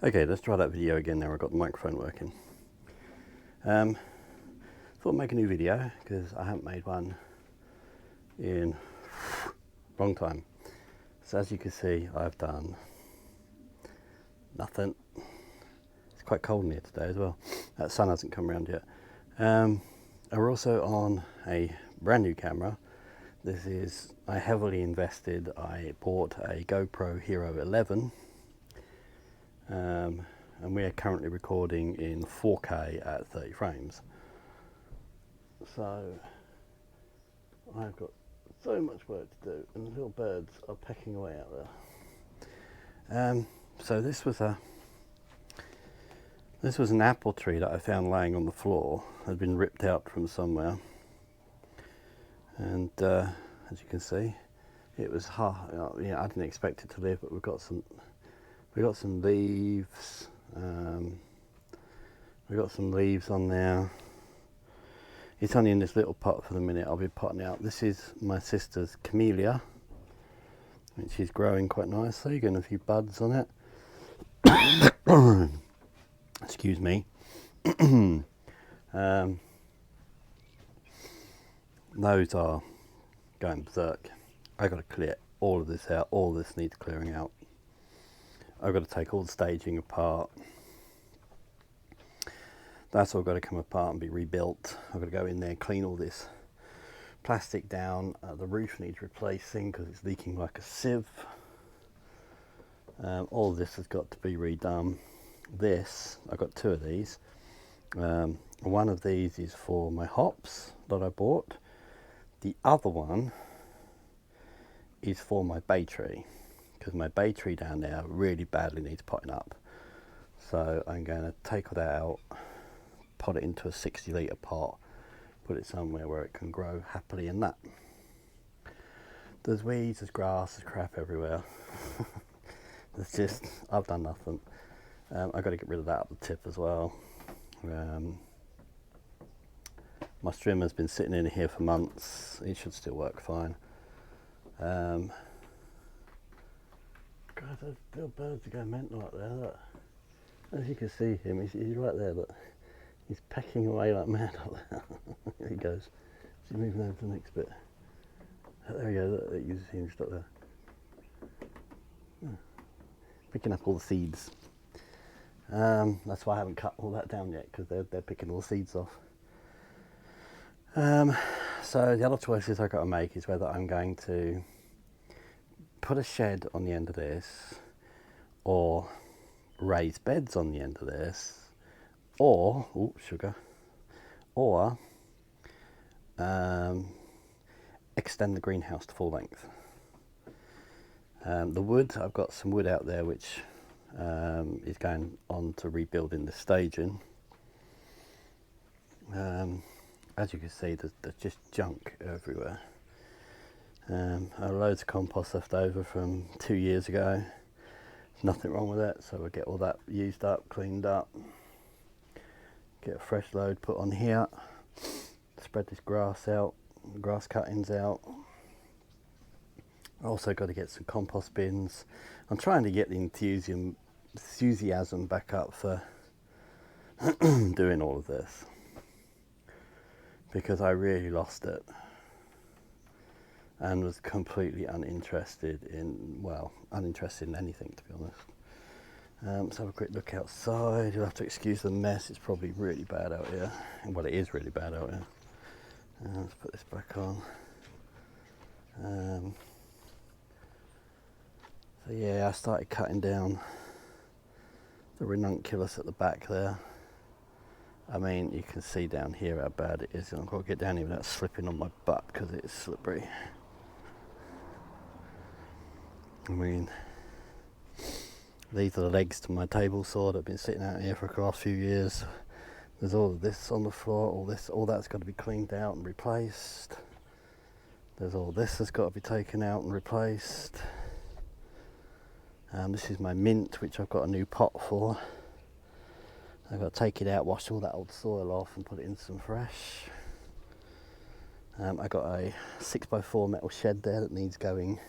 Okay, let's try that video again now I've got the microphone working. Thought I'd make a new video because I haven't made one in a long time. So as you can see, I've done nothing. It's quite cold in here today as well. That sun hasn't come around yet. We're also on a brand new camera. I heavily invested. I bought a GoPro Hero 11. And we are currently recording in 4K at 30 frames. So I've got so much work to do, and the little birds are pecking away out there. So this was an apple tree that I found laying on the floor. It had been ripped out from somewhere, and as you can see, it was hard. Yeah, I didn't expect it to live, but we got some leaves. We got some leaves on there. It's only in this little pot for the minute. I'll be potting out. This is my sister's camellia, which is growing quite nicely. Getting a few buds on it. Excuse me. Those are going berserk. I got to clear all of this out. All of this needs clearing out. I've got to take all the staging apart. That's all got to come apart and be rebuilt. I've got to go in there, clean all this plastic down. The roof needs replacing because it's leaking like a sieve. All of this has got to be redone. I've got two of these. One of these is for my hops that I bought. The other one is for my bay tree, because my bay tree down there really badly needs potting up. So I'm going to take that out, pot it into a 60-litre pot, put it somewhere where it can grow happily in that. There's weeds, there's grass, there's crap everywhere. I've done nothing. I've got to get rid of that up the tip as well. My strimmer's been sitting in here for months. It should still work fine. God, those little birds are going mental up there. Look. As you can see him, he's right there, but he's pecking away like mad up there. There he goes. He's moving over to the next bit. There we go, look, you can see him just up there. Picking up all the seeds. That's why I haven't cut all that down yet, because they're picking all the seeds off. So the other choices I've got to make is whether I'm going to put a shed on the end of this, or raise beds on the end of this, or extend the greenhouse to full length. The wood, I've got some wood out there which is going on to rebuilding the staging. As you can see, there's just junk everywhere. Loads of compost left over from 2 years ago. Nothing wrong with it, so we'll get all that used up, cleaned up. Get a fresh load put on here. Spread this grass out, grass cuttings out. Also got to get some compost bins. I'm trying to get the enthusiasm back up for doing all of this, because I really lost it and was completely uninterested in anything, to be honest. Let's have a quick look outside. You'll have to excuse the mess. It's probably really bad out here. Well, it is really bad out here. Let's put this back on. So yeah, I started cutting down the ranunculus at the back there. I mean, you can see down here how bad it is. I've got to get down here without slipping on my butt because it's slippery. I mean, these are the legs to my table saw that have been sitting out here for the last few years. There's all of this on the floor, all that's got to be cleaned out and replaced. There's all this that's got to be taken out and replaced. This is my mint, which I've got a new pot for. I've got to take it out, wash all that old soil off and put it in some fresh. I've got a 6x4 metal shed there that needs going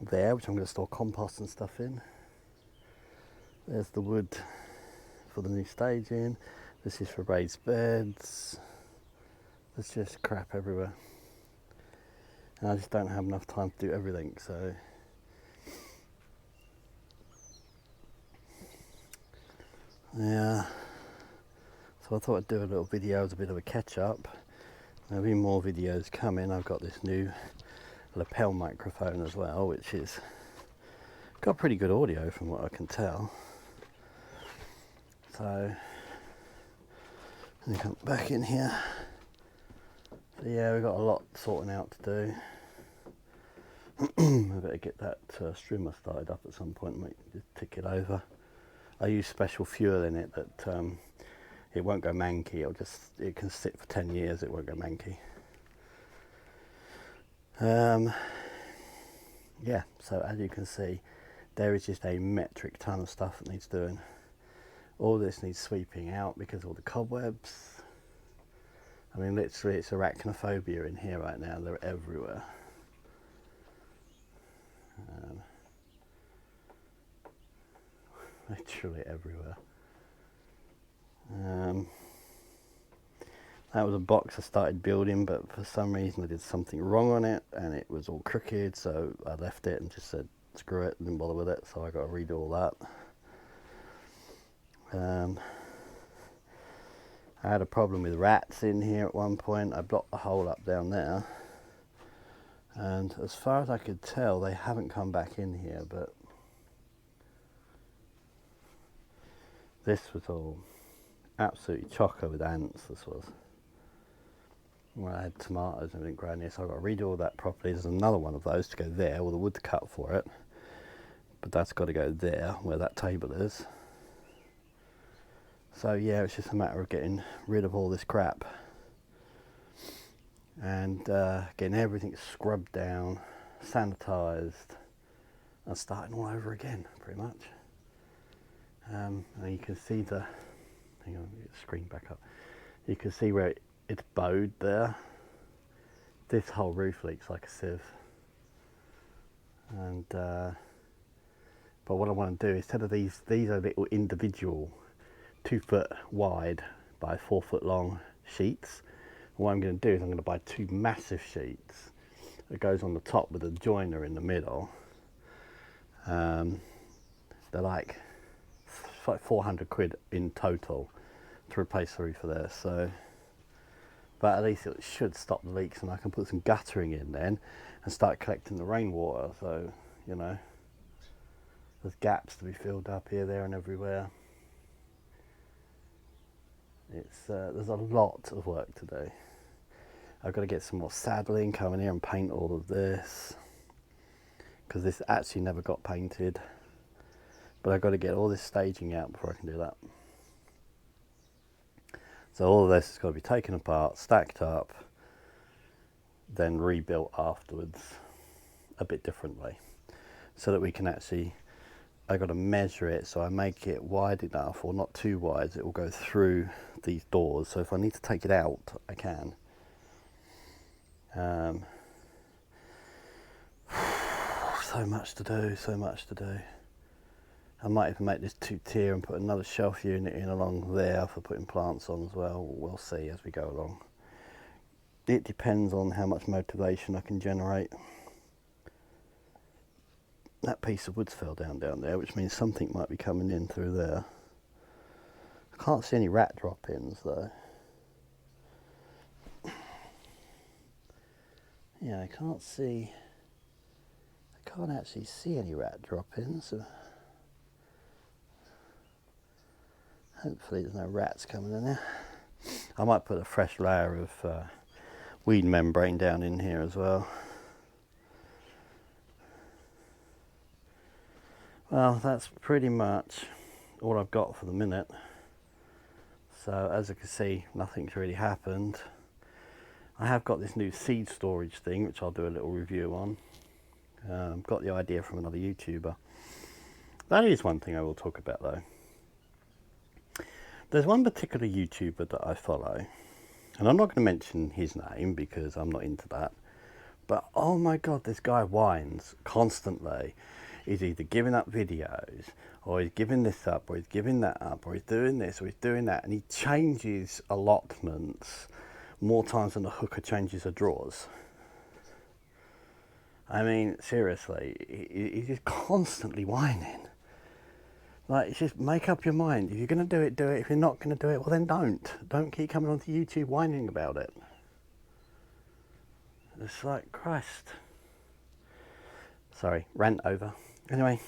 there, which I'm going to store compost and stuff in. There's the wood for the new staging. This is for raised beds. There's just crap everywhere. And I just don't have enough time to do everything, so yeah. So I thought I'd do a little video as a bit of a catch up. There'll be more videos coming. I've got this new lapel microphone as well, which is got pretty good audio from what I can tell. So let me come back in here. So yeah, we've got a lot sorting out to do. I better get that strimmer started up at some point and just tick it over. I use special fuel in it that it won't go manky. It can sit for 10 years, it won't go manky. Yeah, so as you can see, there is just a metric ton of stuff that needs doing. All this needs sweeping out because of all the cobwebs. I mean, literally it's arachnophobia in here right now. They're everywhere. Literally everywhere. That was a box I started building, but for some reason I did something wrong on it and it was all crooked, so I left it and just said screw it, didn't bother with it, so I got to redo all that. I had a problem with rats in here at one point. I blocked the hole up down there, and as far as I could tell they haven't come back in here, but this was all absolutely chocker with ants. This was when I had tomatoes and everything growing here, so I've got to redo all that properly. There's another one of those to go there, with the wood cut for it, but that's got to go there where that table is. So yeah, it's just a matter of getting rid of all this crap and getting everything scrubbed down, sanitised, and starting all over again, pretty much. And you can see the, hang on, get the screen back up. You can see where it's bowed there. This whole roof leaks like a sieve. And but what I want to do, instead of these are little individual 2 foot wide by 4 foot long sheets. What I'm going to do is I'm going to buy 2 massive sheets that goes on the top with a joiner in the middle. They're like 400 quid in total to replace the roof of this. So, but at least it should stop the leaks, and I can put some guttering in then and start collecting the rainwater. So, you know, there's gaps to be filled up here, there and everywhere. It's there's a lot of work to do. I've got to get some more saddling, come in here and paint all of this, because this actually never got painted, but I've got to get all this staging out before I can do that. So all of this has got to be taken apart, stacked up, then rebuilt afterwards a bit differently, so that we can actually, I've got to measure it, so I make it wide enough, or not too wide, it will go through these doors. So if I need to take it out, I can. So much to do, so much to do. I might even make this 2-tier and put another shelf unit in along there for putting plants on as well. We'll see as we go along. It depends on how much motivation I can generate. That piece of wood's fell down there, which means something might be coming in through there. I can't see any rat drop-ins though. Yeah, I can't actually see any rat drop-ins. Hopefully there's no rats coming in there. I might put a fresh layer of weed membrane down in here as well. Well, that's pretty much all I've got for the minute. So as you can see, nothing's really happened. I have got this new seed storage thing, which I'll do a little review on. Got the idea from another YouTuber. That is one thing I will talk about though. There's one particular YouTuber that I follow, and I'm not going to mention his name because I'm not into that. But oh my god, this guy whines constantly. is either giving up videos, or he's giving this up, or he's giving that up, or he's doing this, or he's doing that, and he changes allotments more times than a hooker changes her drawers. I mean, seriously, he's just constantly whining. Like, it's just make up your mind. If you're going to do it, do it. If you're not going to do it, well then don't. Don't keep coming onto YouTube whining about it. It's like, Christ. Sorry, rant over. Anyway.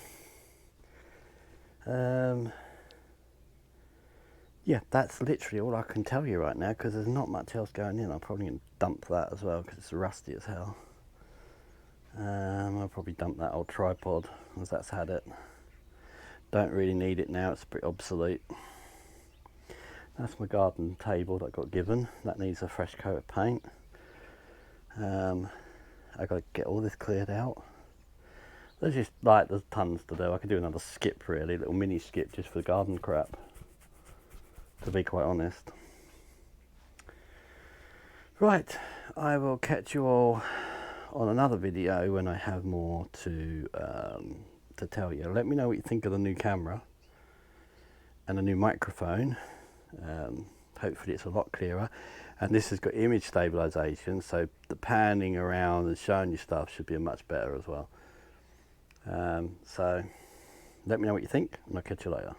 Yeah, that's literally all I can tell you right now, because there's not much else going in. I'm probably going to dump that as well, because it's rusty as hell. I'll probably dump that old tripod, as that's had it. Don't really need it now, it's pretty obsolete. That's my garden table that I got given. That needs a fresh coat of paint. I got to get all this cleared out. There's just, like, there's tons to do. I could do another skip, really, little mini skip just for the garden crap, to be quite honest. Right, I will catch you all on another video when I have more to tell you. Let me know what you think of the new camera and the new microphone. Hopefully it's a lot clearer, and this has got image stabilization, so the panning around and showing you stuff should be much better as well. So let me know what you think, and I'll catch you later.